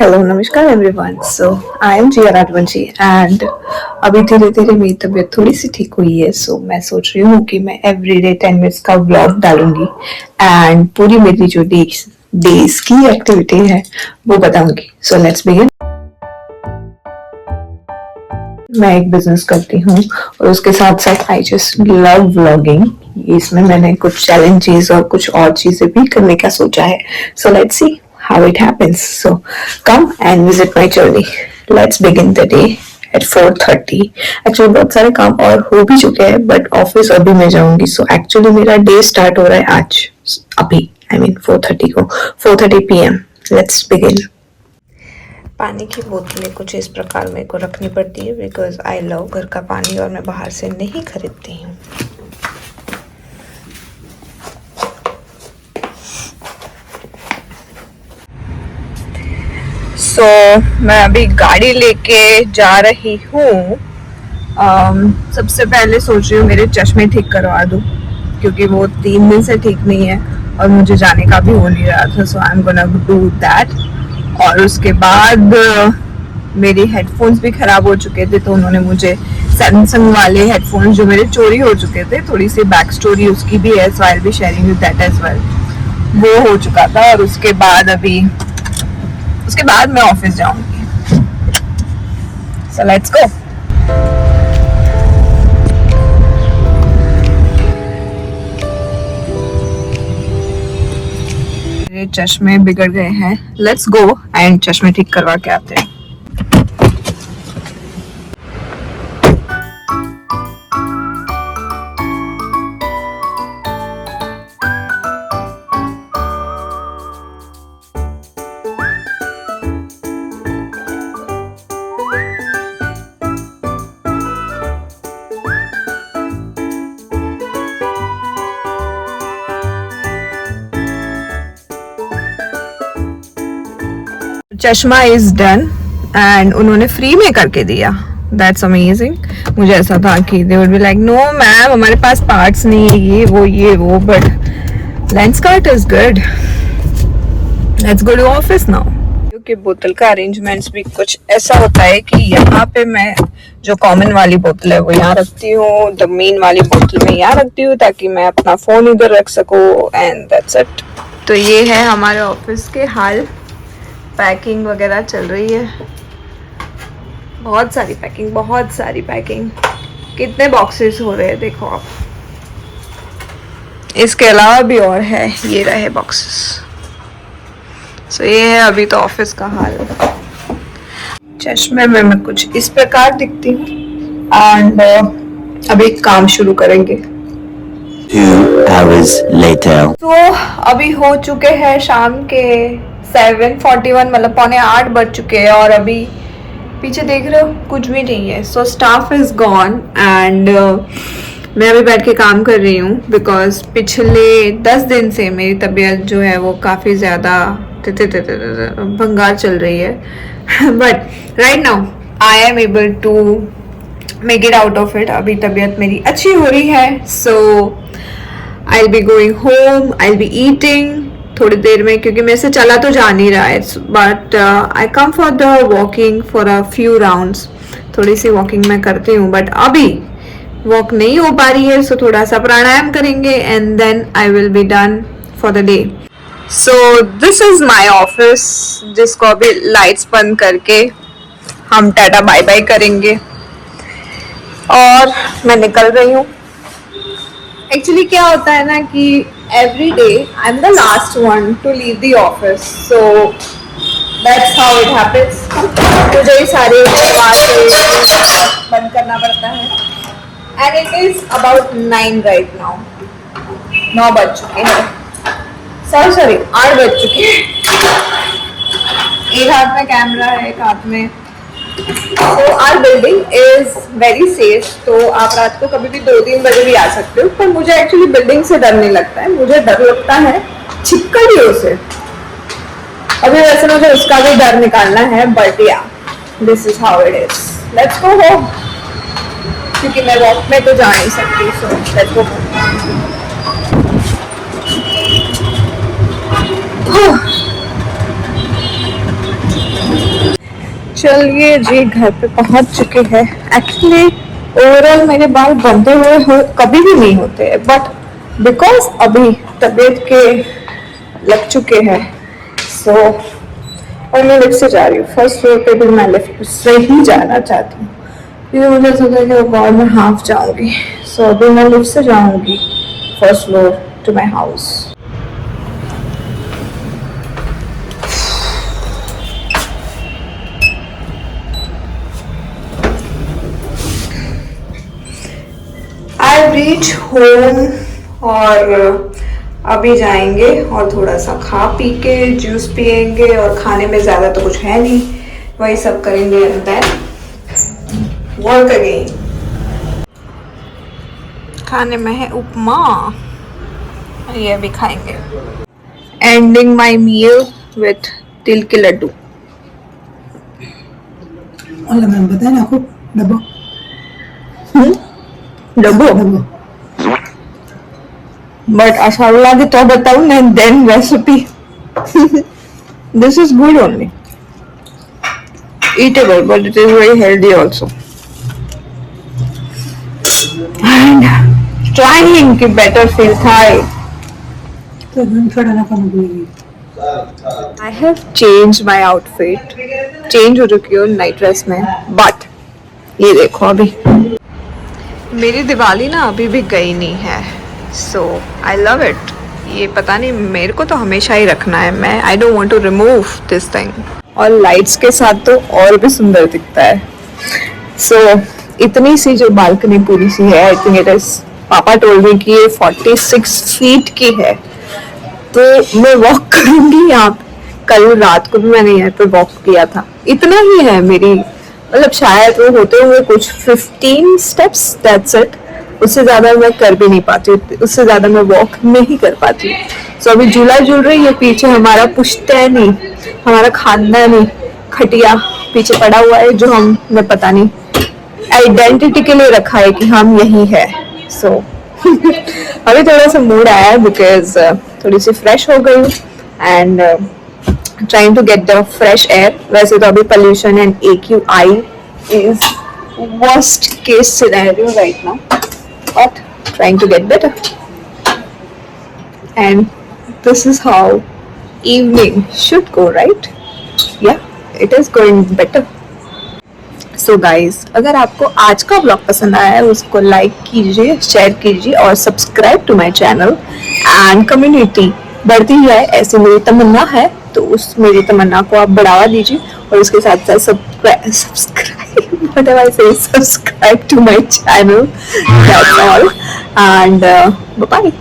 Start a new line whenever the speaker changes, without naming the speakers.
Hello नमस्कार everyone. So I am Jiya Rajvanshi and अभी धीरे धीरे मेरी तबीयत थोड़ी सी ठीक हुई है। सो मैं सोच रही हूँ कि मैं एवरीडे 10 मिनट्स का व्लॉग डालूंगी एंड पूरी मेरी जो डेज की एक्टिविटी है वो बताऊंगी। So let's begin. मैं एक बिजनेस करती हूँ और उसके साथ साथ आई जस्ट लव व्लॉगिंग। इसमें मैंने कुछ चैलेंजेस और कुछ और चीजें भी करने का सोचा है। So let's see how it happens. So come and visit my journey. Let's begin the day at 4:30. Actually बहुत सारे काम और हो भी चुके हैं बट ऑफिस अभी मैं जाऊंगी। सो एक्चुअली मेरा डे स्टार्ट हो रहा है आज अभी आई मीन 4:30 को 4:30 PM. Let's begin. पानी की बोतलें कुछ इस प्रकार मेरे को रखनी पड़ती है बिकॉज आई लव घर का पानी और मैं बाहर से नहीं खरीदती हूँ। सो मैं अभी गाड़ी लेके जा रही हूँ। सबसे पहले सोच रही हूँ मेरे चश्मे ठीक करवा दूँ क्योंकि वो 3 दिन से ठीक नहीं है और मुझे जाने का भी हो नहीं रहा था। So I am gonna do that. और उसके बाद मेरे हेडफोन्स भी खराब हो चुके थे तो उन्होंने मुझे सैमसंग वाले हेडफोन्स जो मेरे चोरी हो चुके थे, थोड़ी सी बैक स्टोरी उसकी भी है, so I will be sharing with that as well. वो हो चुका था और उसके बाद मैं ऑफिस जाऊंगी। So let's go. मेरे चश्मे बिगड़ गए हैं। लेट्स गो एंड चश्मे ठीक करवा के आते हैं। चश्मा इज डन एंड उन्होंने फ्री में करके दिया। That's amazing. मुझे ऐसा था कि they would be like no ma'am हमारे पास पार्ट्स नहीं है ये वो but Lenskart is good. Let's go to office now. क्योंकि बोतल का अरेंजमेंट्स भी कुछ ऐसा होता है कि यहाँ पे मैं जो कॉमन वाली बोतल है वो यहाँ रखती हूँ, द मेन वाली बोतल मैं यहाँ रखती हूँ ताकि मैं अपना फोन इधर रख सकूँ एंड दैट्स इट। तो ये है हमारे ऑफिस के हाल। पैकिंग वगैरह चल रही है, बहुत सारी पैकिंग। कितने बॉक्सेस हो रहे हैं देखो आप। इसके अलावा भी और है, ये रहे बॉक्सेस। सो ये है अभी तो ऑफिस का हाल। चश्मे में मैं कुछ इस प्रकार दिखती हूँ एंड अभी काम शुरू करेंगे।
2 hours later.
तो अभी हो चुके हैं शाम के 7:41, मतलब 7:45 बज चुके हैं और अभी पीछे देख रहे हो कुछ भी नहीं है। सो स्टाफ इज गॉन एंड मैं अभी बैठ के काम कर रही हूँ बिकॉज पिछले 10 दिन से मेरी तबीयत जो है वो काफ़ी ज़्यादा भंगार चल रही है but right now I am able to make it out of it. अभी तबीयत मेरी अच्छी हो रही है। So I will be going home, I will be eating थोड़ी देर में क्योंकि मेरे से चला तो जा नहीं रहा है but I come for the walking for a few rounds. थोड़ी सी वॉकिंग मैं करती हूँ बट अभी वॉक नहीं हो पा रही है। सो थोड़ा सा प्राणायाम करेंगे and then I will be done for the day. So this is my office जिसको अभी लाइट्स बंद करके हम टाटा बाय बाय करेंगे और मैं निकल रही हूँ। एक्चुअली क्या होता है ना कि every day I'm the last one to leave the office, so that's how it happens. मुझे ही सारे बंद करना पड़ता है and it is about 9 right now. 9 बज चुके हैं, sorry 8 बज चुके हैं। एक हाथ में कैमरा है, एक हाथ में। So our building is very safe, तो आप रात को कभी भी 2-3 बजे भी आ सकते हो। पर मुझे एक्चुअली बिल्डिंग से डर नहीं लगता है, मुझे डर लगता है छिपकलियों से। अभी वैसे मुझे उसका भी डर निकालना है बट या this is how it is. Let's go home क्योंकि मैं वॉक में तो जा नहीं सकती। So let's go home. चलिए जी, घर पे पहुंच चुके हैं। एक्चुअली ओवरऑल मेरे बाल बंधे हुए कभी भी नहीं होते, बट बिकॉज अभी तबीयत के लग चुके हैं, सो और मैं लिफ्ट से जा रही हूँ। फर्स्ट फ्लोर पे भी मैं लिफ्ट से ही जाना चाहती हूँ, क्योंकि मुझे सोचा कि और मैं हाफ जाऊंगी। सो अभी मैं लिफ्ट से जाऊंगी first floor to my house. I reach home और अभी जाएंगे और थोड़ा सा खा पी के जूस पियेंगे, और खाने में ज़्यादा तो कुछ है नहीं, वही सब करेंगे एंड देन वर्क अगेन। खाने में है उपमा, ये भी खाएंगे। एंडिंग माई मील विथ तिल के लड्डू।
मैम बताए ना आपको डब्बो
डब्बो, बट अच्छा लगे तो बताऊं ना, then recipe. This is good only, eatable, but it is very healthy also. And trying to better feel Thai.
तो मैम थोड़ा ना कम बोलिए।
I have changed my outfit. Change हो चुकी हूँ नाइट ड्रेस में, but ये देखो अभी मेरी दिवाली ना अभी भी गई नहीं है, so I love it. ये पता नहीं, मेरे को तो हमेशा ही रखना है, मैं I don't want to remove this thing. और लाइट्स के साथ तो और भी सुंदर दिखता है। सो इतनी सी जो बालकनी पूरी सी है, आई थिंक इट इज, पापा टोल्ड मी कि ये 46 फीट की है, तो मैं वॉक करूंगी यहाँ पे। कल रात को भी मैंने यहाँ पे वॉक किया था, इतना ही है मेरी, मतलब शायद वो होते हुए कुछ 15 स्टेप्स, दैट्स इट। उससे ज्यादा मैं कर भी नहीं पाती, उससे ज्यादा मैं वॉक नहीं कर पाती। सो अभी झूला झूल रही है पीछे, हमारा पुश्तैनी, हमारा खानदानी खटिया पीछे पड़ा हुआ है, जो हमने पता नहीं आइडेंटिटी के लिए रखा है कि हम यही है। सो अभी थोड़ा सा मूड आया है बिकॉज थोड़ी सी फ्रेश हो गई हूँ and trying to get the fresh air. वैसे तो अभी pollution and AQI is worst case scenario right now, but trying to get better and this is how evening should go, right? Yeah, it is going better. So guys, अगर आपको आज का blog पसंद आया है, उसको लाइक कीजिए, share कीजिए और subscribe to my channel. And community बढ़ती है, ऐसी मेरी तमन्ना है, तो उस मेरी तमन्ना को आप बढ़ावा दीजिए, और उसके साथ साथ subscribe to my channel. That's all, and bye bye.